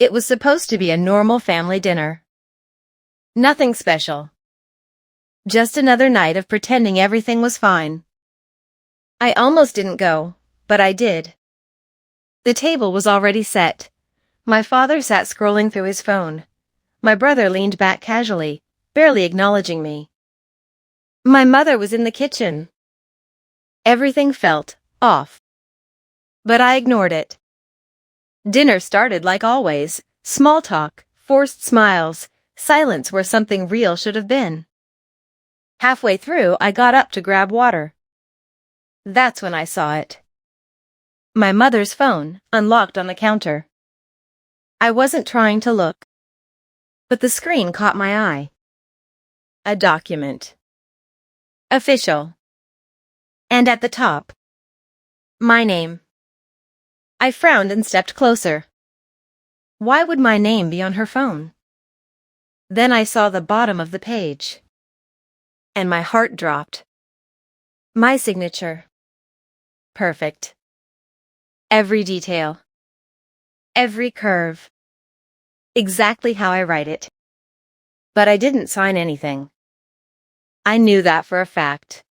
It was supposed to be a normal family dinner. Nothing special. Just another night of pretending everything was fine. I almost didn't go, but I did. The table was already set. My father sat scrolling through his phone. My brother leaned back casually, barely acknowledging me. My mother was in the kitchen. Everything felt off. But I ignored it. Dinner started like always, small talk, forced smiles, silence where something real should have been. Halfway through, I got up to grab water. That's when I saw it. My mother's phone, unlocked on the counter. I wasn't trying to look, but the screen caught my eye. A document. Official. And at the top, my name. I frowned and stepped closer. Why would my name be on her phone? Then I saw the bottom of the page, and my heart dropped. My signature. Perfect. Every detail. Every curve. Exactly how I write it. But I didn't sign anything. I knew that for a fact.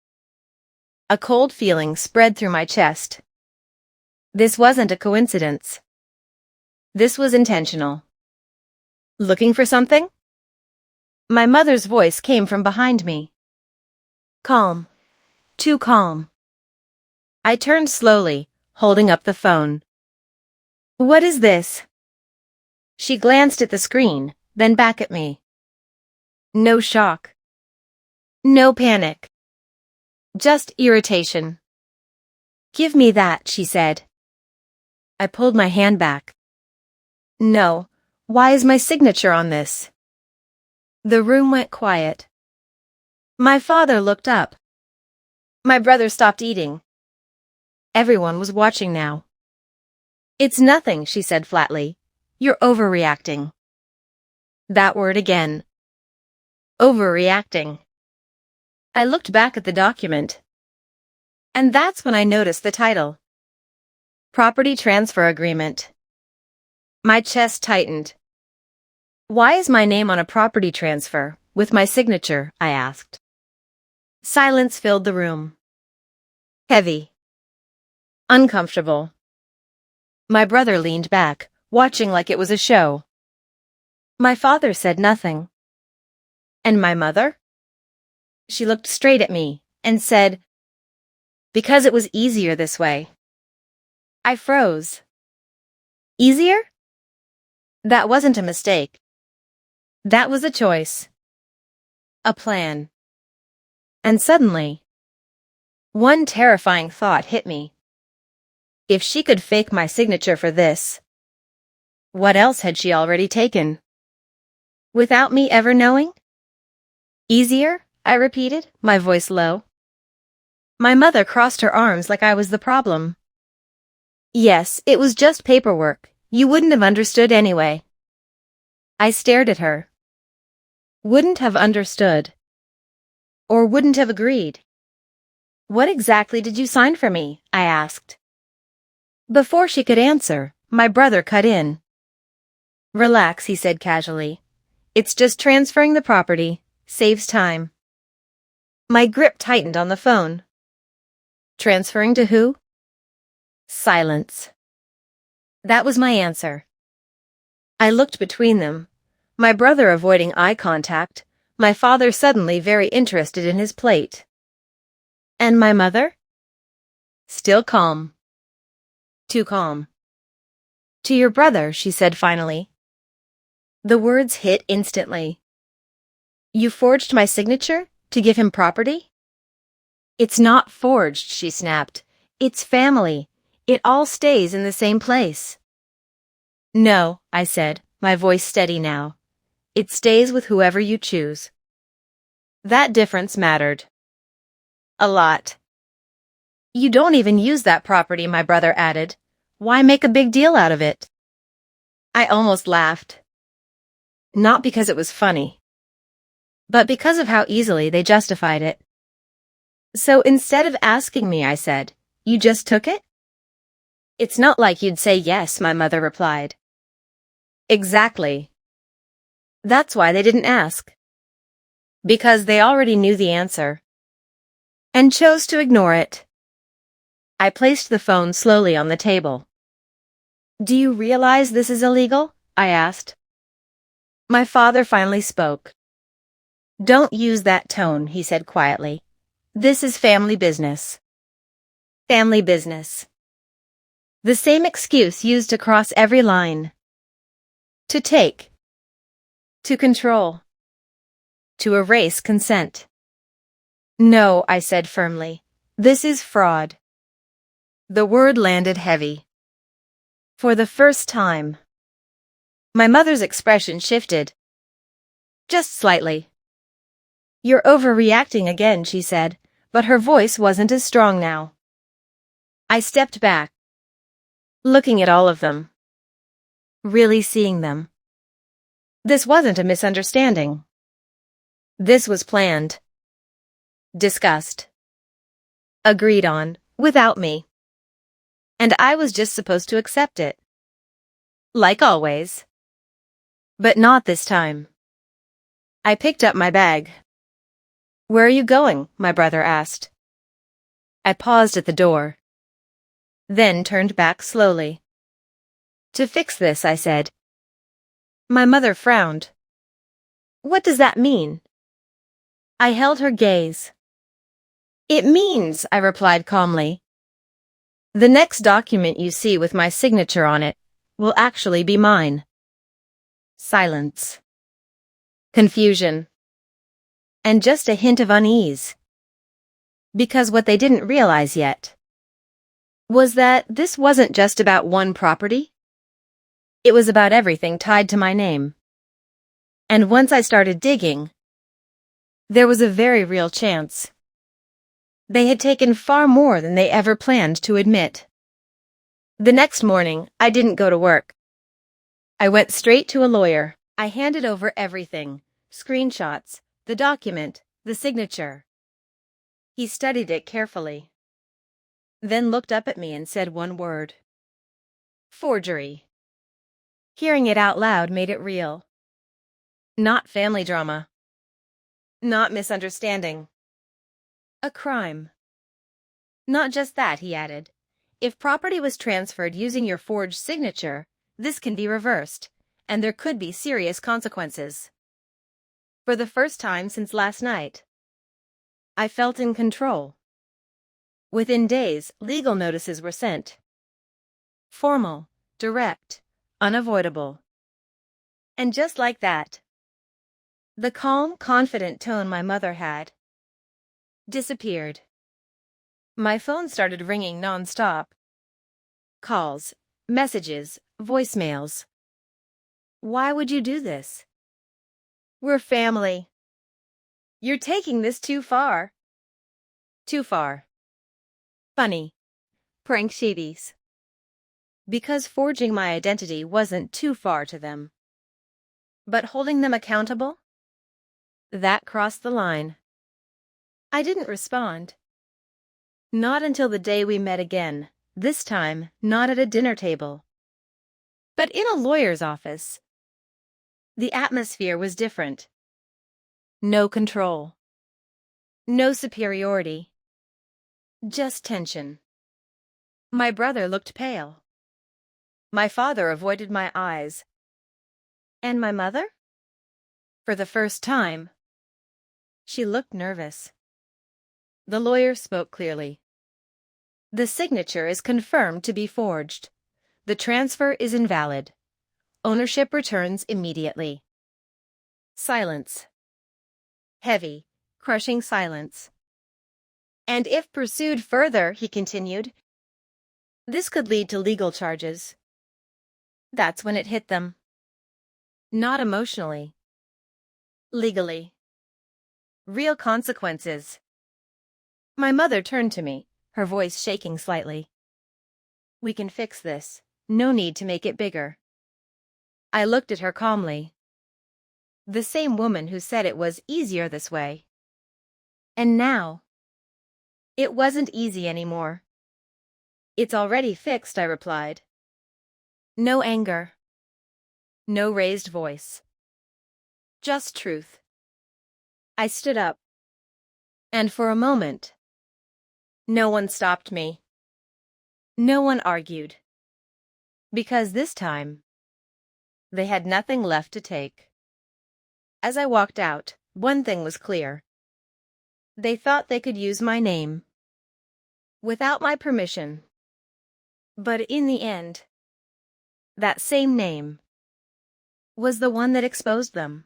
A cold feeling spread through my chest. This wasn't a coincidence. This was intentional. Looking for something? My mother's voice came from behind me. Calm. Too calm. I turned slowly, holding up the phone. What is this? She glanced at the screen, then back at me. No shock. No panic. Just irritation. Give me that, she said. I pulled my hand back. No, why is my signature on this? The room went quiet. My father looked up. My brother stopped eating. Everyone was watching now. It's nothing, she said flatly. You're overreacting. That word again. Overreacting. I looked back at the document. And that's when I noticed the title. Property Transfer Agreement. My chest tightened. Why is my name on a property transfer, with my signature? I asked. Silence filled the room. Heavy. Uncomfortable. My brother leaned back, watching like it was a show. My father said nothing. And my mother? She looked straight at me and said, because it was easier this way. I froze. Easier? That wasn't a mistake. That was a choice. A plan. And suddenly, one terrifying thought hit me. If she could fake my signature for this, what else had she already taken? Without me ever knowing? Easier? I repeated, my voice low. My mother crossed her arms like I was the problem. Yes, it was just paperwork. You wouldn't have understood anyway. I stared at her. Wouldn't have understood. Or wouldn't have agreed. What exactly did you sign for me? I asked. Before she could answer, my brother cut in. Relax, he said casually. It's just transferring the property. Saves time. My grip tightened on the phone. Transferring to who? Silence. That was my answer. I looked between them, my brother avoiding eye contact, my father suddenly very interested in his plate. And my mother? Still calm. Too calm. To your brother, she said finally. The words hit instantly. You forged my signature to give him property? It's not forged, she snapped. It's family. It all stays in the same place. No, I said, my voice steady now. It stays with whoever you choose. That difference mattered. A lot. You don't even use that property, my brother added. Why make a big deal out of it? I almost laughed. Not because it was funny, but because of how easily they justified it. So instead of asking me, I said, you just took it? It's not like you'd say yes, my mother replied. Exactly. That's why they didn't ask. Because they already knew the answer. And chose to ignore it. I placed the phone slowly on the table. Do you realize this is illegal? I asked. My father finally spoke. Don't use that tone, he said quietly. This is family business. Family business. The same excuse used across every line. To take. To control. To erase consent. No, I said firmly. This is fraud. The word landed heavy. For the first time. My mother's expression shifted. Just slightly. You're overreacting again, she said, but her voice wasn't as strong now. I stepped back, looking at all of them. Really seeing them. This wasn't a misunderstanding. This was planned. Discussed. Agreed on, without me. And I was just supposed to accept it. Like always. But not this time. I picked up my bag. Where are you going? My brother asked. I paused at the door. Then turned back slowly. To fix this, I said. My mother frowned. What does that mean? I held her gaze. It means, I replied calmly, the next document you see with my signature on it will actually be mine. Silence. Confusion. And just a hint of unease. Because what they didn't realize yet was that this wasn't just about one property. It was about everything tied to my name. And once I started digging, there was a very real chance. They had taken far more than they ever planned to admit. The next morning, I didn't go to work. I went straight to a lawyer. I handed over everything, screenshots, the document, the signature. He studied it carefully. Then looked up at me and said one word. Forgery. Hearing it out loud made it real. Not family drama. Not misunderstanding. A crime. Not just that, he added. If property was transferred using your forged signature, this can be reversed, and there could be serious consequences. For the first time since last night, I felt in control. Within days, legal notices were sent. Formal, direct, unavoidable. And just like that, the calm, confident tone my mother had disappeared. My phone started ringing non-stop. Calls, messages, voicemails. Why would you do this? We're family. You're taking this too far. Too far. Funny. Prank sheeties. Because forging my identity wasn't too far to them. But holding them accountable? That crossed the line. I didn't respond. Not until the day we met again, this time not at a dinner table, but in a lawyer's office. The atmosphere was different. No control. No superiority. Just tension. My brother looked pale. My father avoided my eyes. And my mother? For the first time, she looked nervous. The lawyer spoke clearly. The signature is confirmed to be forged. The transfer is invalid. Ownership returns immediately. Silence. Heavy, crushing silence. And if pursued further, he continued, this could lead to legal charges. That's when it hit them. Not emotionally. Legally. Real consequences. My mother turned to me, her voice shaking slightly. We can fix this. No need to make it bigger. I looked at her calmly. The same woman who said it was easier this way. And now, it wasn't easy anymore. It's already fixed, I replied. No anger. No raised voice. Just truth. I stood up. And for a moment, no one stopped me. No one argued. Because this time, they had nothing left to take. As I walked out, one thing was clear. They thought they could use my name. Without my permission. But in the end, that same name was the one that exposed them.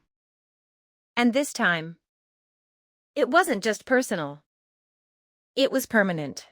And this time, it wasn't just personal. It was permanent.